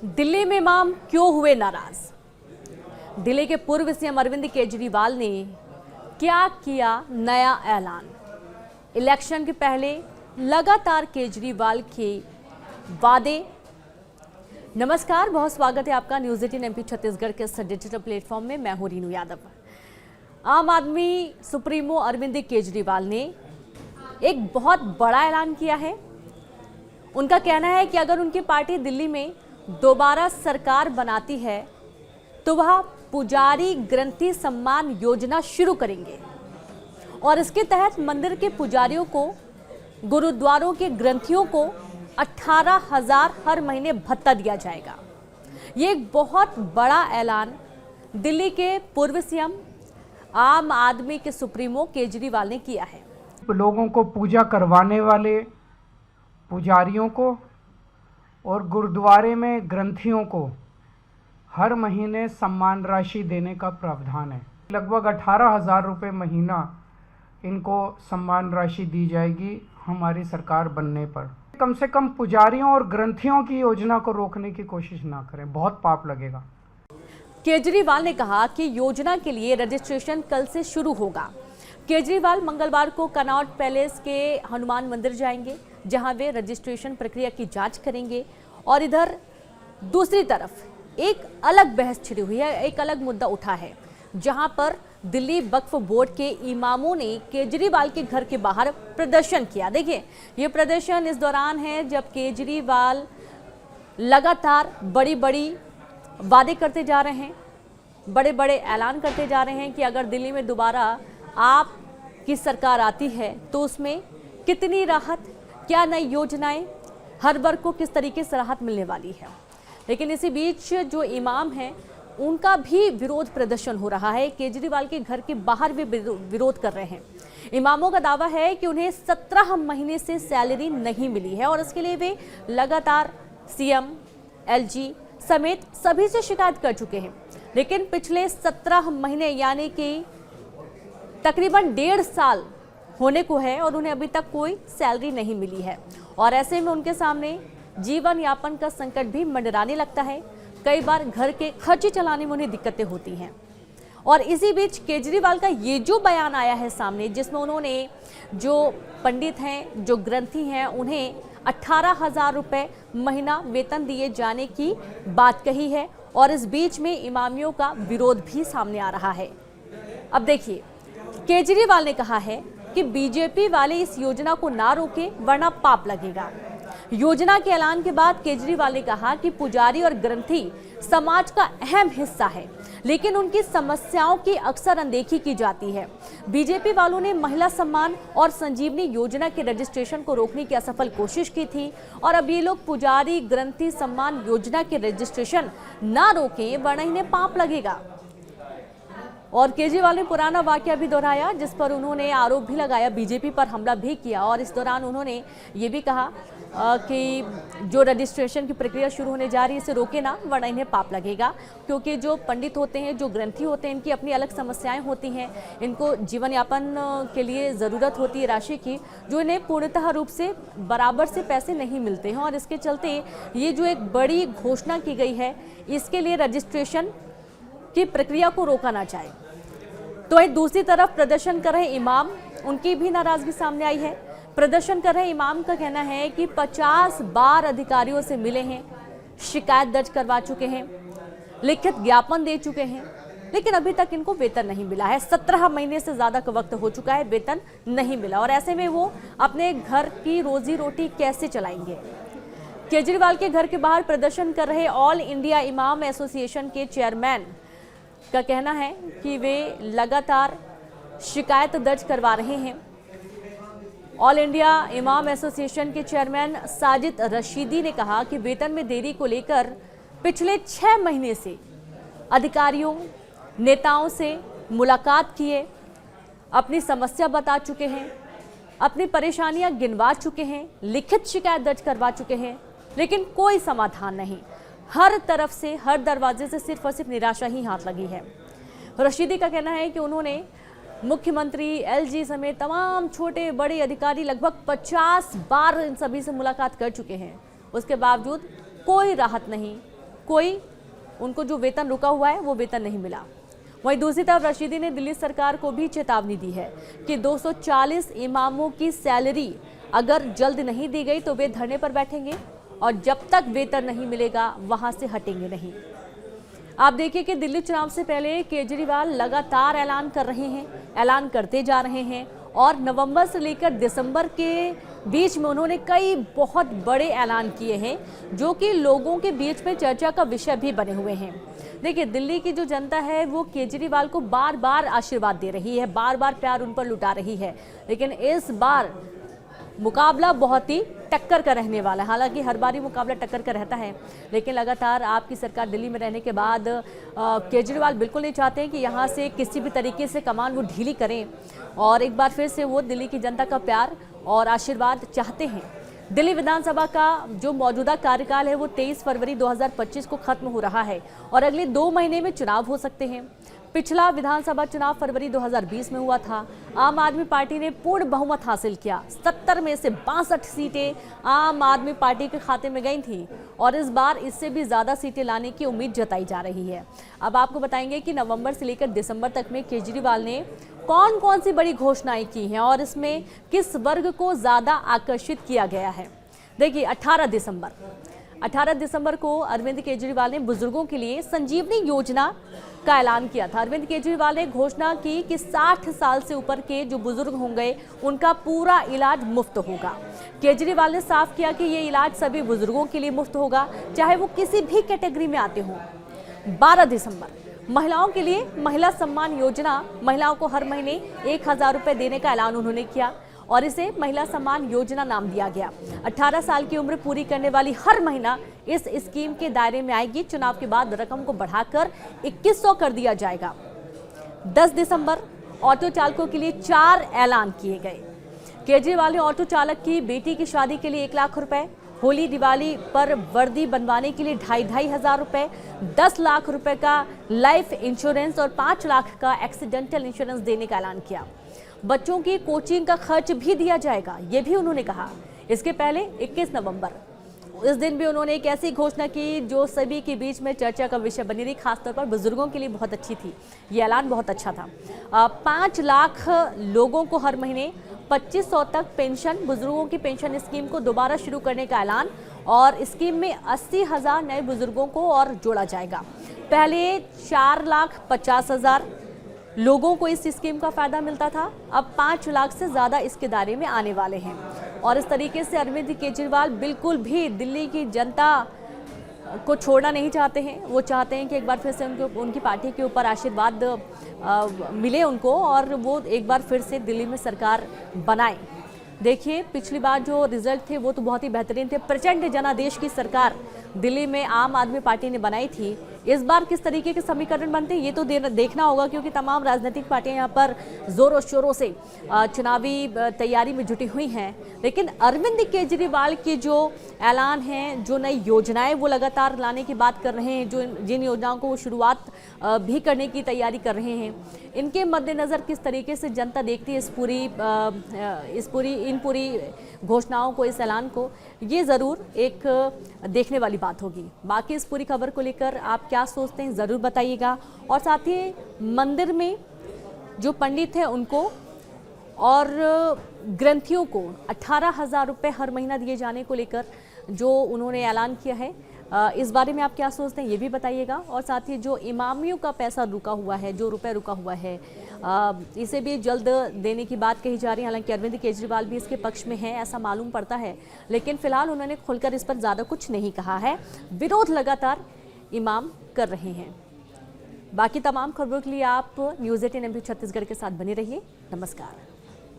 दिल्ली में इमाम क्यों हुए नाराज? दिल्ली के पूर्व सीएम अरविंद केजरीवाल ने क्या किया नया ऐलान? इलेक्शन के पहले लगातार केजरीवाल के वादे। नमस्कार, बहुत स्वागत है आपका न्यूज़ 18 एमपी छत्तीसगढ़ के इस डिजिटल प्लेटफॉर्म में। मैं हूं रीनू यादव। आम आदमी सुप्रीमो अरविंद केजरीवाल ने एक बहुत बड़ा ऐलान किया है। उनका कहना है कि अगर उनकी पार्टी दिल्ली में दोबारा सरकार बनाती है तो वह पुजारी ग्रंथी सम्मान योजना शुरू करेंगे और इसके तहत मंदिर के पुजारियों को, गुरुद्वारों के ग्रंथियों को 18,000 हर महीने भत्ता दिया जाएगा। ये एक बहुत बड़ा ऐलान दिल्ली के पूर्व सीएम आम आदमी के सुप्रीमो केजरीवाल ने किया है। लोगों को पूजा करवाने वाले पुजारियों को और गुरुद्वारे में ग्रंथियों को हर महीने सम्मान राशि देने का प्रावधान है। लगभग 18,000 रुपये महीना इनको सम्मान राशि दी जाएगी हमारी सरकार बनने पर। कम से कम पुजारियों और ग्रंथियों की योजना को रोकने की कोशिश ना करें, बहुत पाप लगेगा। केजरीवाल ने कहा कि योजना के लिए रजिस्ट्रेशन कल से शुरू होगा। केजरीवाल मंगलवार को कनॉट पैलेस के हनुमान मंदिर जाएंगे, जहां वे रजिस्ट्रेशन प्रक्रिया की जांच करेंगे। और इधर दूसरी तरफ एक अलग बहस छिड़ी हुई है, एक अलग मुद्दा उठा है, जहां पर दिल्ली वक्फ बोर्ड के इमामों ने केजरीवाल के घर के बाहर प्रदर्शन किया। देखिए, ये प्रदर्शन इस दौरान है जब केजरीवाल लगातार बड़ी बड़ी वादे करते जा रहे हैं, बड़े बड़े ऐलान करते जा रहे हैं कि अगर दिल्ली में दोबारा आपकी सरकार आती है तो उसमें कितनी राहत, क्या नई योजनाएं, हर वर्ग को किस तरीके से राहत मिलने वाली है। लेकिन इसी बीच जो इमाम हैं उनका भी विरोध प्रदर्शन हो रहा है। केजरीवाल के घर के बाहर भी विरोध कर रहे हैं। इमामों का दावा है कि उन्हें 17 महीने से सैलरी नहीं मिली है और इसके लिए वे लगातार सीएम, एलजी समेत सभी से शिकायत कर चुके हैं। लेकिन पिछले 17 महीने यानी कि तकरीबन 1.5 साल होने को है और उन्हें अभी तक कोई सैलरी नहीं मिली है। और ऐसे में उनके सामने जीवन यापन का संकट भी मंडराने लगता है। कई बार घर के खर्चे चलाने में उन्हें दिक्कतें होती हैं। और इसी बीच केजरीवाल का ये जो बयान आया है सामने, जिसमें उन्होंने जो पंडित हैं, जो ग्रंथी हैं, उन्हें 18,000 रुपये महीना वेतन दिए जाने की बात कही है। और इस बीच में इमामियों का विरोध भी सामने आ रहा है। अब देखिए, केजरीवाल ने कहा है कि बीजेपी वाले इस योजना को ना रोके वरना पाप लगेगा। योजना के ऐलान के बाद केजरीवाल ने कहा कि पुजारी और ग्रंथी समाज का अहम हिस्सा है, लेकिन उनकी समस्याओं की अक्सर अनदेखी की जाती है। बीजेपी वालों ने महिला सम्मान और संजीवनी योजना के रजिस्ट्रेशन को रोकने की असफल कोशिश की थी और अब ये लोग पुजारी ग्रंथी सम्मान योजना के रजिस्ट्रेशन ना रोकें वरना इन्हें पाप लगेगा। और केजरीवाल ने पुराना वाकया भी दोहराया, जिस पर उन्होंने आरोप भी लगाया, बीजेपी पर हमला भी किया। और इस दौरान उन्होंने ये भी कहा कि जो रजिस्ट्रेशन की प्रक्रिया शुरू होने जा रही है इसे रोके ना वरना इन्हें पाप लगेगा। क्योंकि जो पंडित होते हैं, जो ग्रंथी होते हैं, इनकी अपनी अलग समस्याएं होती हैं। इनको जीवन यापन के लिए ज़रूरत होती है राशि की, जो इन्हें पूर्णतः रूप से बराबर से पैसे नहीं मिलते हैं। और इसके चलते ये जो एक बड़ी घोषणा की गई है, इसके लिए रजिस्ट्रेशन की प्रक्रिया को रोका ना जाए। तो वहीं दूसरी तरफ प्रदर्शन कर रहे इमाम, उनकी भी नाराजगी सामने आई है। प्रदर्शन कर रहे इमाम का कहना है कि 50 बार अधिकारियों से मिले हैं, शिकायत दर्ज करवा चुके हैं, लिखित ज्ञापन दे चुके हैं, लेकिन अभी तक इनको वेतन नहीं मिला है। 17 महीने से ज्यादा का वक्त हो चुका है, वेतन नहीं मिला। और ऐसे में वो अपने घर की रोजी रोटी कैसे चलाएंगे? केजरीवाल के घर के बाहर प्रदर्शन कर रहे ऑल इंडिया इमाम एसोसिएशन के चेयरमैन का कहना है कि वे लगातार शिकायत दर्ज करवा रहे हैं। ऑल इंडिया इमाम एसोसिएशन के चेयरमैन साजिद रशीदी ने कहा कि वेतन में देरी को लेकर पिछले 6 महीने से अधिकारियों, नेताओं से मुलाकात किए, अपनी समस्या बता चुके हैं, अपनी परेशानियां गिनवा चुके हैं, लिखित शिकायत दर्ज करवा चुके हैं, लेकिन कोई समाधान नहीं। हर तरफ से, हर दरवाजे से सिर्फ और सिर्फ निराशा ही हाथ लगी है। रशीदी का कहना है कि उन्होंने मुख्यमंत्री, एलजी समेत तमाम छोटे बड़े अधिकारी लगभग 50 बार इन सभी से मुलाकात कर चुके हैं। उसके बावजूद कोई राहत नहीं, कोई उनको जो वेतन रुका हुआ है वो वेतन नहीं मिला। वहीं दूसरी तरफ रशीदी ने दिल्ली सरकार को भी चेतावनी दी है कि 240 इमामों की सैलरी अगर जल्द नहीं दी गई तो वे धरने पर बैठेंगे और जब तक वेतन नहीं मिलेगा वहां से हटेंगे नहीं। आप देखिए कि दिल्ली चुनाव से पहले केजरीवाल लगातार ऐलान कर रहे हैं, ऐलान करते जा रहे हैं और नवंबर से लेकर दिसंबर के बीच में उन्होंने कई बहुत बड़े ऐलान किए हैं जो कि लोगों के बीच में चर्चा का विषय भी बने हुए हैं। देखिए, दिल्ली की जो जनता है वो केजरीवाल को बार बार आशीर्वाद दे रही है, बार बार प्यार उन पर लुटा रही है, लेकिन इस बार मुकाबला बहुत ही टक्कर का रहने वाला है। हालांकि हर बार ही मुकाबला टक्कर का रहता है, लेकिन लगातार आपकी सरकार दिल्ली में रहने के बाद केजरीवाल बिल्कुल नहीं चाहते हैं कि यहाँ से किसी भी तरीके से कमान वो ढीली करें और एक बार फिर से वो दिल्ली की जनता का प्यार और आशीर्वाद चाहते हैं। दिल्ली विधानसभा का जो मौजूदा कार्यकाल है वो 23 फरवरी 2025 को खत्म हो रहा है और अगले 2 महीने में चुनाव हो सकते हैं। पिछला विधानसभा चुनाव फरवरी 2020 में हुआ था। आम आदमी पार्टी ने पूर्ण बहुमत हासिल किया। 70 में से 62 सीटें आम आदमी पार्टी के खाते में गई थी और इस बार इससे भी ज़्यादा सीटें लाने की उम्मीद जताई जा रही है। अब आपको बताएंगे कि नवंबर से लेकर दिसंबर तक में केजरीवाल ने कौन कौन सी बड़ी घोषणाएं की हैं और इसमें किस वर्ग को ज़्यादा आकर्षित किया गया है। देखिए, 18 दिसंबर को अरविंद केजरीवाल ने बुजुर्गों के लिए संजीवनी योजना का ऐलान किया था। अरविंद केजरीवाल ने घोषणा की कि 60 साल से ऊपर के जो बुजुर्ग होंगे उनका पूरा इलाज मुफ्त होगा। केजरीवाल ने साफ किया कि ये इलाज सभी बुजुर्गों के लिए मुफ्त होगा, चाहे वो किसी भी कैटेगरी में आते हों। 12 दिसंबर महिलाओं के लिए महिला सम्मान योजना, महिलाओं को हर महीने 1000 रुपये देने का ऐलान उन्होंने किया और इसे महिला सम्मान योजना नाम दिया गया। 18 साल की उम्र पूरी करने वाली हर महिला इस स्कीम के दायरे में आएगी। चुनाव के बाद रकम को बढ़ाकर 2100 कर दिया जाएगा। 10 दिसंबर ऑटो चालकों के लिए 4 ऐलान किए गए। केजरीवाल ने ऑटो चालक की बेटी की शादी के लिए 1 लाख रुपए, होली दिवाली पर वर्दी बनवाने के लिए 2,500 रुपए, 10 लाख रुपए का लाइफ इंश्योरेंस और 5 लाख का एक्सीडेंटल इंश्योरेंस देने का ऐलान किया। बच्चों की कोचिंग का खर्च भी दिया जाएगा, ये भी उन्होंने कहा। इसके पहले 21 नवंबर इस दिन भी उन्होंने एक ऐसी घोषणा की जो सभी के बीच में चर्चा का विषय बनी रही, खासतौर पर बुजुर्गों के लिए बहुत अच्छी थी। ये ऐलान बहुत अच्छा था। 5 लाख लोगों को हर महीने 2500 तक पेंशन, बुजुर्गों की पेंशन स्कीम को दोबारा शुरू करने का ऐलान और स्कीम में 80,000 नए बुजुर्गों को और जोड़ा जाएगा। पहले 4,50,000 लोगों को इस स्कीम का फायदा मिलता था, अब 5 लाख से ज़्यादा इसके दायरे में आने वाले हैं। और इस तरीके से अरविंद केजरीवाल बिल्कुल भी दिल्ली की जनता को छोड़ना नहीं चाहते हैं। वो चाहते हैं कि एक बार फिर से उनकी पार्टी के ऊपर आशीर्वाद मिले उनको और वो एक बार फिर से दिल्ली में सरकार बनाए। देखिए, पिछली बार जो रिजल्ट थे वो तो बहुत ही बेहतरीन थे। प्रचंड जनादेश की सरकार दिल्ली में आम आदमी पार्टी ने बनाई थी। इस बार किस तरीके के समीकरण बनते हैं ये तो देखना होगा, क्योंकि तमाम राजनीतिक पार्टियां यहाँ पर जोरों शोरों से चुनावी तैयारी में जुटी हुई हैं। लेकिन अरविंद केजरीवाल के जो ऐलान हैं, जो नई योजनाएं वो लगातार लाने की बात कर रहे हैं, जो जिन योजनाओं को वो शुरुआत भी करने की तैयारी कर रहे हैं, इनके मद्देनज़र किस तरीके से जनता देखती है इन पूरी घोषणाओं को, इस ऐलान को, ये ज़रूर एक देखने वाली बात होगी। बाकी इस पूरी खबर को लेकर आप क्या सोचते हैं ज़रूर बताइएगा। और साथ ही मंदिर में जो पंडित हैं उनको और ग्रंथियों को 18,000 रुपये हर महीना दिए जाने को लेकर जो उन्होंने ऐलान किया है, इस बारे में आप क्या सोचते हैं ये भी बताइएगा। और साथ ही जो इमामियों का पैसा रुका हुआ है, जो रुपए रुका हुआ है, इसे भी जल्द देने की बात कही जा रही है। हालांकि अरविंद केजरीवाल भी इसके पक्ष में है ऐसा मालूम पड़ता है, लेकिन फिलहाल उन्होंने खुलकर इस पर ज़्यादा कुछ नहीं कहा है। विरोध लगातार इमाम कर रहे हैं। बाकी तमाम खबरों के लिए आप न्यूज़ 18 MP छत्तीसगढ़ के साथ बने रहिए। नमस्कार।